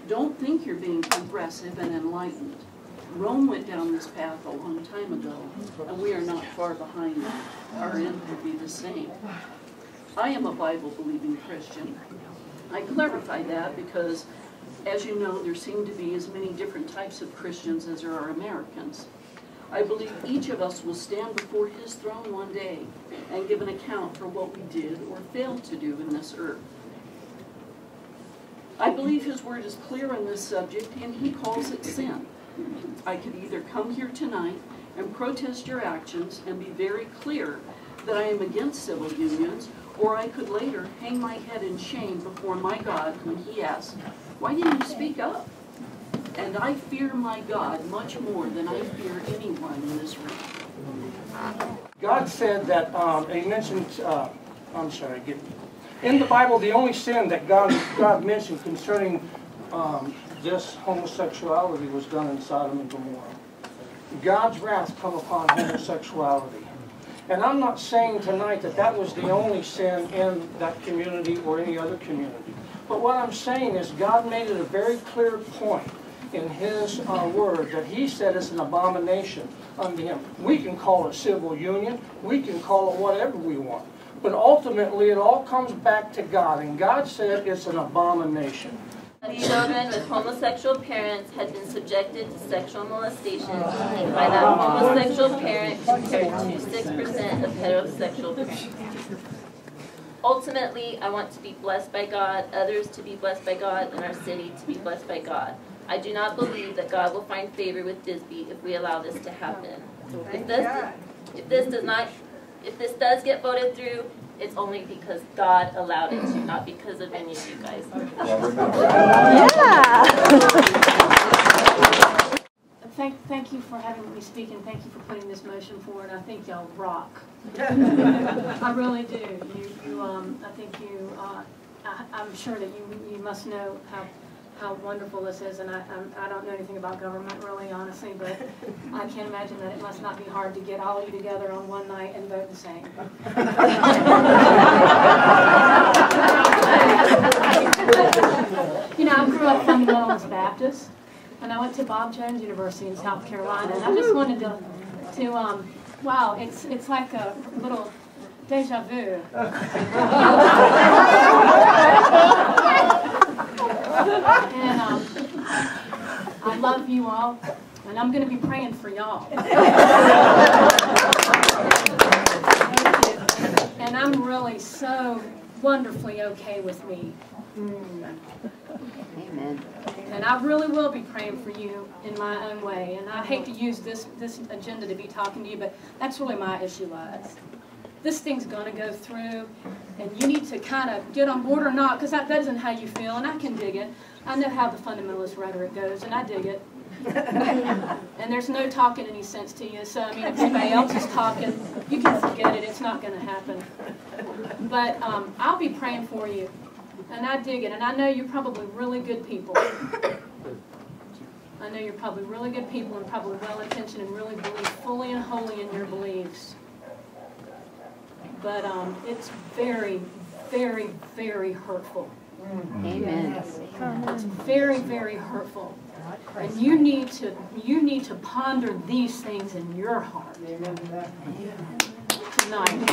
Don't think you're being progressive and enlightened. Rome went down this path a long time ago, and we are not far behind them. Our end will be the same. I am a Bible-believing Christian. I clarify that because, as you know, there seem to be as many different types of Christians as there are Americans. I believe each of us will stand before His throne one day and give an account for what we did or failed to do in this earth. I believe His Word is clear on this subject, and He calls it sin. I could either come here tonight and protest your actions and be very clear that I am against civil unions, or I could later hang my head in shame before my God when He asks, "Why didn't you speak up?" And I fear my God much more than I fear anyone in this room. God said that, He mentioned, in the Bible, the only sin that God mentioned concerning this homosexuality was done in Sodom and Gomorrah. God's wrath come upon homosexuality. And I'm not saying tonight that that was the only sin in that community or any other community. But what I'm saying is God made it a very clear point in His Word that He said it's an abomination unto Him. We can call it civil union. We can call it whatever we want. But ultimately it all comes back to God. And God said it's an abomination. Children with homosexual parents had been subjected to sexual molestation by that homosexual parent compared to 6% of heterosexual parents. Ultimately, I want to be blessed by God, others to be blessed by God, and our city to be blessed by God. I do not believe that God will find favor with Bisbee if we allow this to happen. If this does get voted through, it's only because God allowed it to, not because of any of you guys. Yeah. Thank you for having me speak, and thank you for putting this motion forward. I think y'all rock. I really do. I think I'm sure that you must know how wonderful this is, and I don't know anything about government really, honestly, but I can't imagine that it must not be hard to get all of you together on one night and vote the same. You know, I grew up fundamentalist Baptist, and I went to Bob Jones University in South Carolina, and I just wanted to wow, it's like a little deja vu. And I love you all, and I'm going to be praying for y'all. And I'm really so wonderfly okay with me. Amen. And I really will be praying for you in my own way. And I hate to use this agenda to be talking to you, but that's really my issue lies. This thing's going to go through, and you need to kind of get on board or not, because that isn't how you feel, and I can dig it. I know how the fundamentalist rhetoric goes, and I dig it. And there's no talking any sense to you, so I mean, if anybody else is talking, you can forget it. It's not going to happen. But I'll be praying for you, and I dig it, and I know you're probably really good people. I know you're probably really good people and probably well-intentioned and really believe fully and wholly in your beliefs. But it's very, very, very hurtful. Amen. It's very, very hurtful. And you need to ponder these things in your heart tonight.